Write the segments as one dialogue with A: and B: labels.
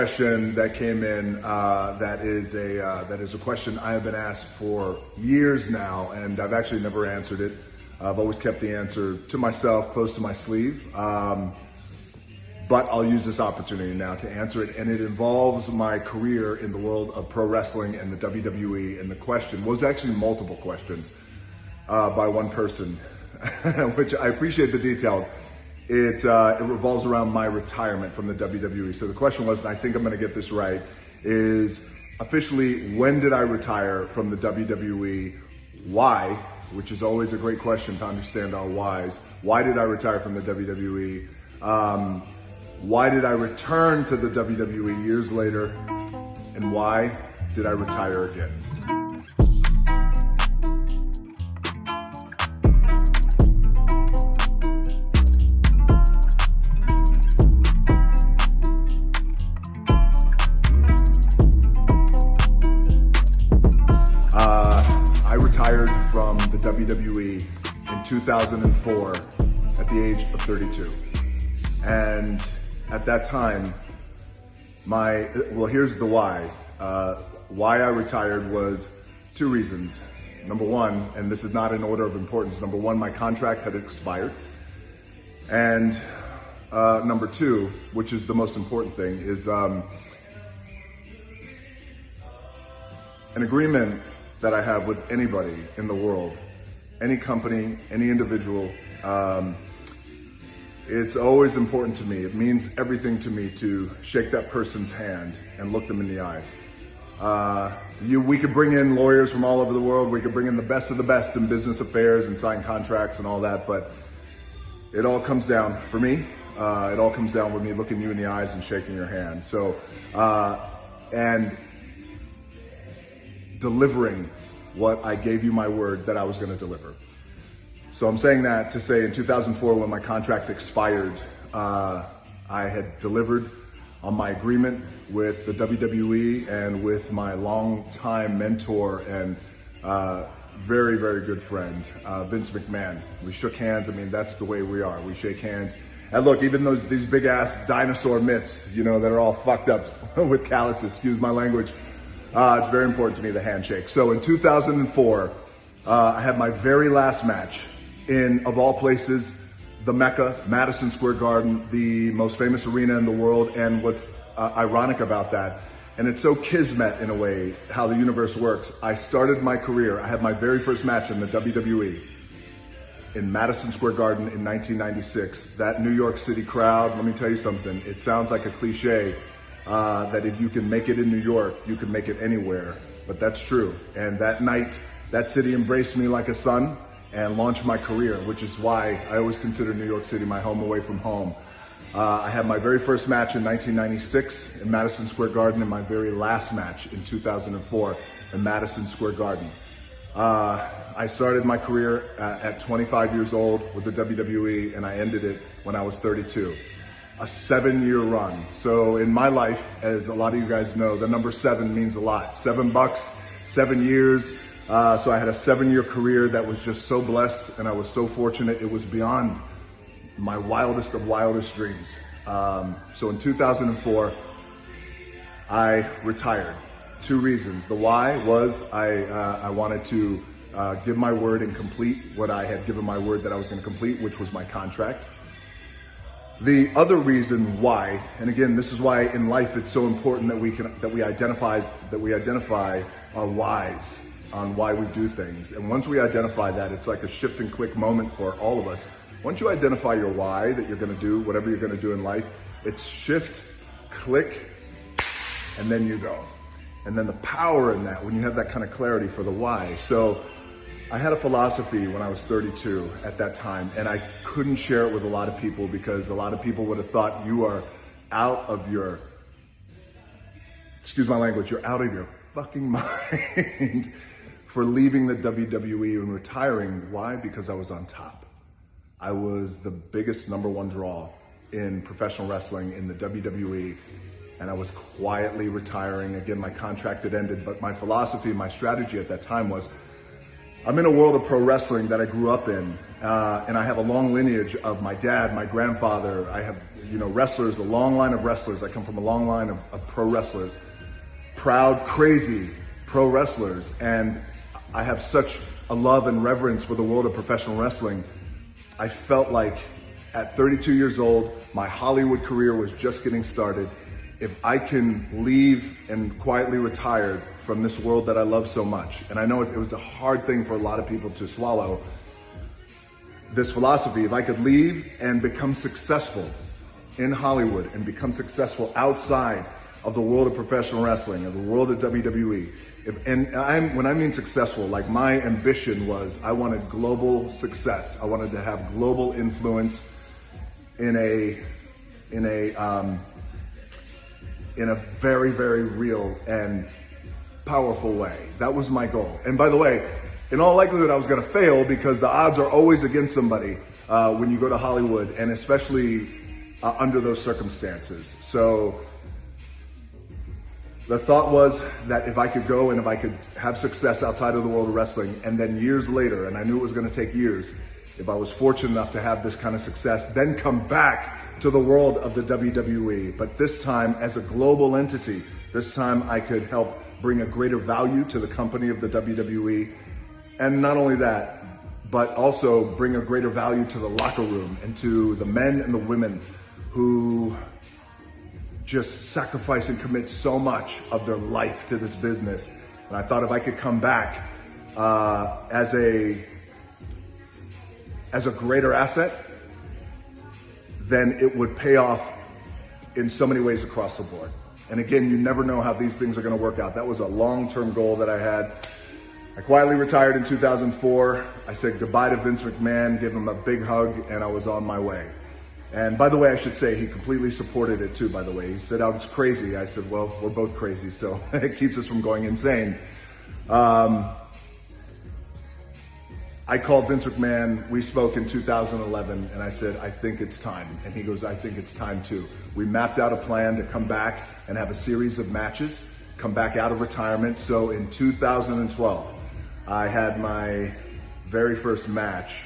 A: Question that came in that is a question I have been asked for years now, and I've actually never answered it. I've always kept the answer to myself, close to my sleeve. But I'll use this opportunity now to answer it, and it involves my career in the world of pro wrestling and the WWE. And the question was actually multiple questions by one person, which I appreciate the detail. It revolves around my retirement from the WWE. So the question was, and I think I'm going to get this right, is officially, when did I retire from the WWE? Why? Which is always a great question to understand our whys. Why did I retire from the WWE? Why did I return to the WWE years later? And why did I retire again? I retired from the WWE in 2004 at the age of 32. And at that time, here's the why. Why I retired was two reasons. Number one, and this is not in order of importance, number one, my contract had expired. And number two, which is the most important thing, is an agreement that I have with anybody in the world, any company, any individual. It's always important to me. It means everything to me to shake that person's hand and look them in the eye. We could bring in lawyers from all over the world. We could bring in the best of the best in business affairs and sign contracts and all that. But it all comes down, for me, it all comes down with me looking you in the eyes and shaking your hand. So, and delivering what I gave you my word that I was going to deliver. So I'm saying that to say in 2004, when my contract expired, I had delivered on my agreement with the WWE and with my longtime mentor and very, very good friend, Vince McMahon. We shook hands. I mean, that's the way we are. We shake hands. And look, even these big ass dinosaur mitts, that are all fucked up with calluses, excuse my language. It's very important to me, the handshake. So in 2004, I had my very last match in, of all places, the Mecca, Madison Square Garden, the most famous arena in the world. And what's ironic about that, and it's so kismet in a way, how the universe works. I started my career, I had my very first match in the WWE in Madison Square Garden in 1996. That New York City crowd, let me tell you something, it sounds like a cliche, that if you can make it in New York, you can make it anywhere. But that's true. And that night, that city embraced me like a son and launched my career, which is why I always consider New York City my home away from home. I had my very first match in 1996 in Madison Square Garden and my very last match in 2004 in Madison Square Garden. I started my career at 25 years old with the WWE, and I ended it when I was 32. A 7-year run. So in my life, as a lot of you guys know, the number 7 means a lot. $7, 7 years. So I had a 7-year career that was just so blessed, and I was so fortunate. It was beyond my wildest of wildest dreams. So in 2004, I retired. Two reasons. The why was I wanted to give my word and complete what I had given my word that I was going to complete, which was my contract. The other reason why, and again, this is why in life it's so important that we identify our whys on why we do things. And once we identify that, it's like a shift and click moment for all of us. Once you identify your why that you're going to do, whatever you're going to do in life, it's shift, click, and then you go. And then the power in that, when you have that kind of clarity for the why. So I had a philosophy when I was 32 at that time, and I couldn't share it with a lot of people because a lot of people would have thought you are out of your, excuse my language, you're out of your fucking mind for leaving the WWE and retiring. Why? Because I was on top. I was the biggest #1 draw in professional wrestling in the WWE, and I was quietly retiring. Again, my contract had ended, but my philosophy, my strategy at that time was, I'm in a world of pro wrestling that I grew up in, and I have a long lineage of my dad, my grandfather. I have, wrestlers, a long line of wrestlers. I come from a long line of pro wrestlers, proud, crazy pro wrestlers, and I have such a love and reverence for the world of professional wrestling. I felt like at 32 years old, my Hollywood career was just getting started. If I can leave and quietly retire from this world that I love so much, and I know it was a hard thing for a lot of people to swallow, this philosophy, if I could leave and become successful in Hollywood and become successful outside of the world of professional wrestling and the world of WWE, when I mean successful, like my ambition was, I wanted global success. I wanted to have global influence in a very, very real and powerful way. That was my goal. And by the way, in all likelihood, I was going to fail because the odds are always against somebody when you go to Hollywood, and especially under those circumstances. So the thought was that if I could go and if I could have success outside of the world of wrestling, and then years later, and I knew it was going to take years, if I was fortunate enough to have this kind of success, then come back to the world of the WWE. But this time as a global entity, this time I could help bring a greater value to the company of the WWE. And not only that, but also bring a greater value to the locker room and to the men and the women who just sacrifice and commit so much of their life to this business. And I thought if I could come back as a greater asset, then it would pay off in so many ways across the board. And again, you never know how these things are going to work out. That was a long-term goal that I had. I quietly retired in 2004. I said goodbye to Vince McMahon, gave him a big hug, and I was on my way. And by the way, I should say, he completely supported it too, by the way. He said I was crazy. I said, well, we're both crazy, so it keeps us from going insane. I called Vince McMahon. We spoke in 2011, and I said, I think it's time. And he goes, I think it's time too. We mapped out a plan to come back and have a series of matches, come back out of retirement. So in 2012, I had my very first match.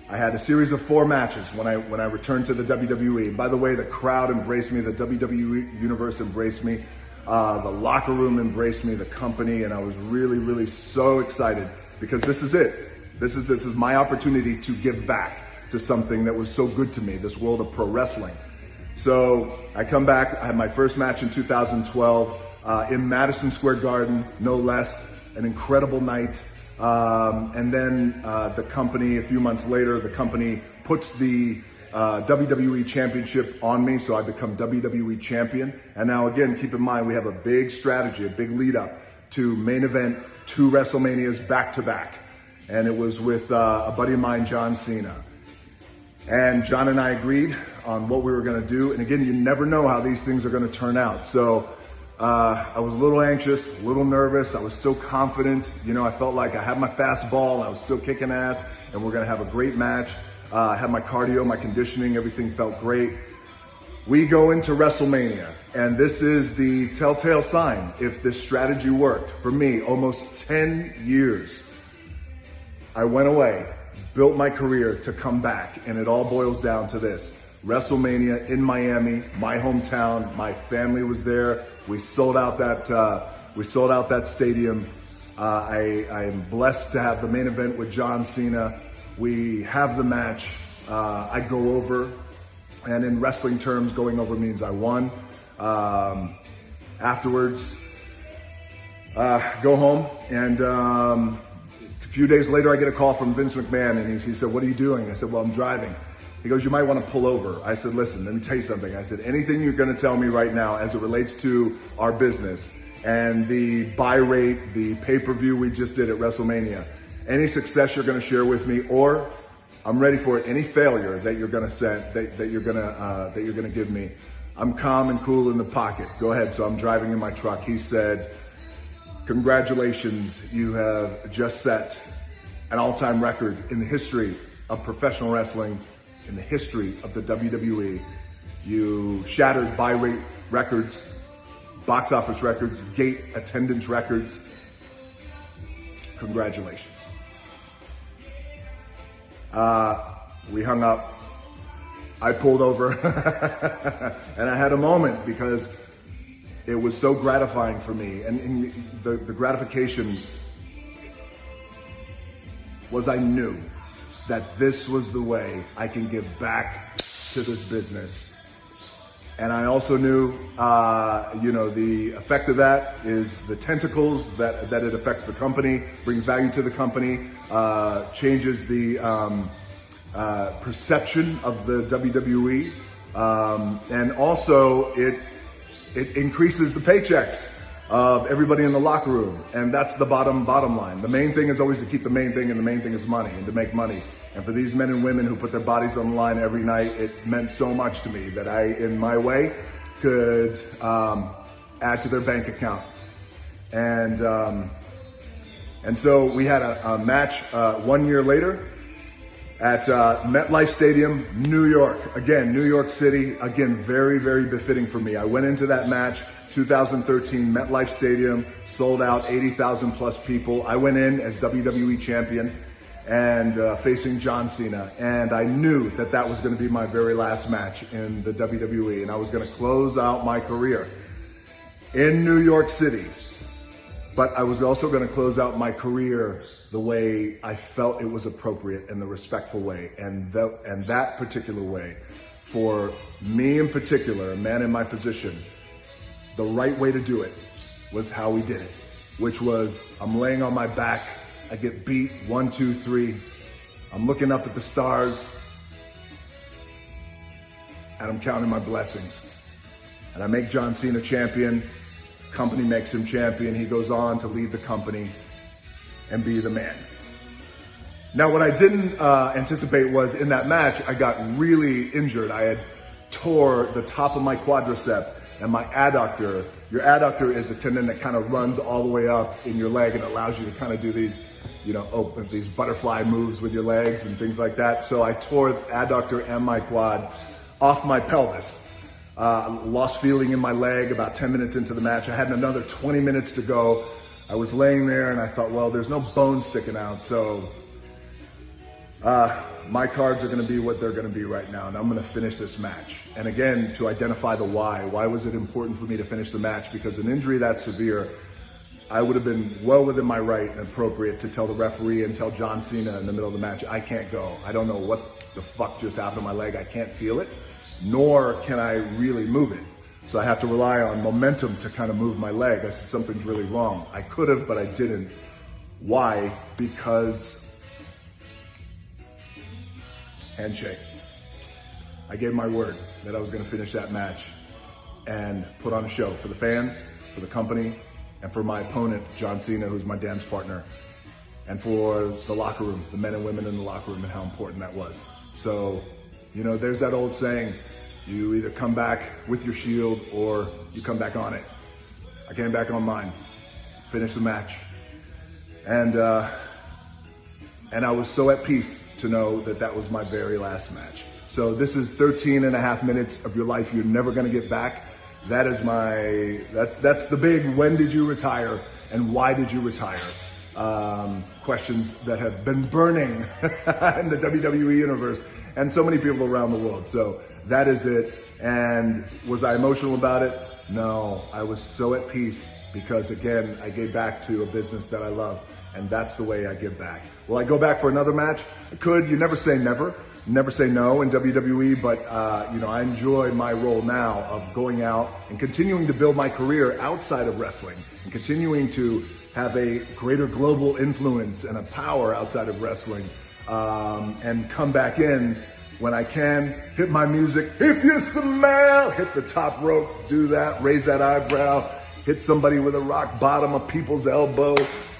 A: I had a series of 4 matches when I returned to the WWE. By the way, the crowd embraced me, the WWE universe embraced me, the locker room embraced me, the company, and I was really, really so excited because this is it. This is my opportunity to give back to something that was so good to me, this world of pro wrestling. So I come back, I had my first match in 2012 in Madison Square Garden, no less, an incredible night. And then the company, a few months later, the company puts the WWE Championship on me, so I become WWE Champion. And now again, keep in mind, we have a big strategy, a big lead up to main event 2 WrestleManias back to back. And it was with a buddy of mine, John Cena. And John and I agreed on what we were going to do. And again, you never know how these things are going to turn out. So I was a little anxious, a little nervous. I was so confident. I felt like I had my fastball and I was still kicking ass and we're going to have a great match. I had my cardio, my conditioning, everything felt great. We go into WrestleMania, and this is the telltale sign if this strategy worked. For me, almost 10 years. I went away, built my career to come back, and it all boils down to this. WrestleMania in Miami, my hometown, my family was there. We sold out that stadium. I am blessed to have the main event with John Cena. We have the match. I go over, and in wrestling terms, going over means I won. Afterwards, go home, and a few days later, I get a call from Vince McMahon, and he said, what are you doing? I said, well, I'm driving. He goes, you might want to pull over. I said, listen, let me tell you something. I said, anything you're going to tell me right now as it relates to our business and the buy rate, the pay-per-view we just did at WrestleMania, any success you're going to share with me, or I'm ready for it, any failure that you're going to set, that you're going to give me, I'm calm and cool in the pocket. Go ahead. So I'm driving in my truck. He said, congratulations, you have just set an all-time record in the history of professional wrestling, in the history of the WWE. You shattered buy rate records, box office records, gate attendance records. Congratulations. We hung up. I pulled over and I had a moment because it was so gratifying for me. And the gratification was I knew that this was the way I can give back to this business. And I also knew, the effect of that is the tentacles that it affects the company, brings value to the company, changes the perception of the WWE, and also it increases the paychecks of everybody in the locker room. And that's the bottom line. The main thing is always to keep the main thing, and the main thing is money, and to make money. And for these men and women who put their bodies on the line every night, it meant so much to me that I, in my way, could add to their bank account. And so we had a match 1 year later at MetLife Stadium, New York. Again, New York City. Again, very, very befitting for me. I went into that match, 2013, MetLife Stadium, sold out, 80,000 plus people. I went in as WWE champion and facing John Cena. And I knew that that was going to be my very last match in the WWE. And I was going to close out my career in New York City. But I was also going to close out my career the way I felt it was appropriate, in the respectful way. And that particular way, for me in particular, a man in my position, the right way to do it was how we did it, which was I'm laying on my back. I get beat 1, 2, 3. I'm looking up at the stars and I'm counting my blessings. And I make John Cena champion. Company makes him champion. He goes on to lead the company and be the man. Now, what I didn't anticipate was in that match, I got really injured. I had tore the top of my quadricep and my adductor. Your adductor is a tendon that kind of runs all the way up in your leg and allows you to kind of do these, these butterfly moves with your legs and things like that. So I tore the adductor and my quad off my pelvis. Lost feeling in my leg about 10 minutes into the match. I had another 20 minutes to go. I was laying there and I thought, well, there's no bone sticking out. So my cards are going to be what they're going to be right now. And I'm going to finish this match. And again, to identify the why. Why was it important for me to finish the match? Because an injury that severe, I would have been well within my right and appropriate to tell the referee and tell John Cena in the middle of the match, I can't go. I don't know what the fuck just happened to my leg. I can't feel it, nor can I really move it. So I have to rely on momentum to kind of move my leg. I said, something's really wrong. I could have, but I didn't. Why? Because handshake. I gave my word that I was going to finish that match and put on a show for the fans, for the company, and for my opponent, John Cena, who's my dance partner, and for the locker room, the men and women in the locker room, and how important that was. So, there's that old saying, you either come back with your shield or you come back on it. I came back on mine, finished the match. And I was so at peace to know that that was my very last match. So this is 13 and a half minutes of your life you're never gonna get back. That is that's the big, when did you retire and why did you retire? Questions that have been burning in the WWE universe and so many people around the world. So that is it. And was I emotional about it? No, I was so at peace because again, I gave back to a business that I love, and that's the way I give back. Will I go back for another match? I could. You never say never. Never say no in WWE, but I enjoy my role now of going out and continuing to build my career outside of wrestling and continuing to have a greater global influence and a power outside of wrestling, and come back in when I can, hit my music. If you smell, hit the top rope, do that, raise that eyebrow, hit somebody with a rock bottom of people's elbow,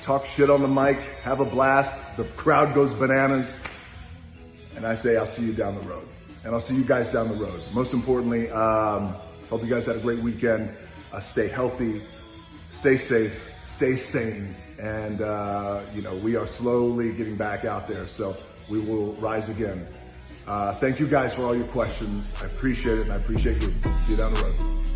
A: talk shit on the mic, have a blast, the crowd goes bananas, and I say I'll see you down the road. And I'll see you guys down the road. Most importantly, hope you guys had a great weekend. Stay healthy, stay safe, stay sane, and we are slowly getting back out there, so we will rise again. Thank you guys for all your questions. I appreciate it, and I appreciate you. See you down the road.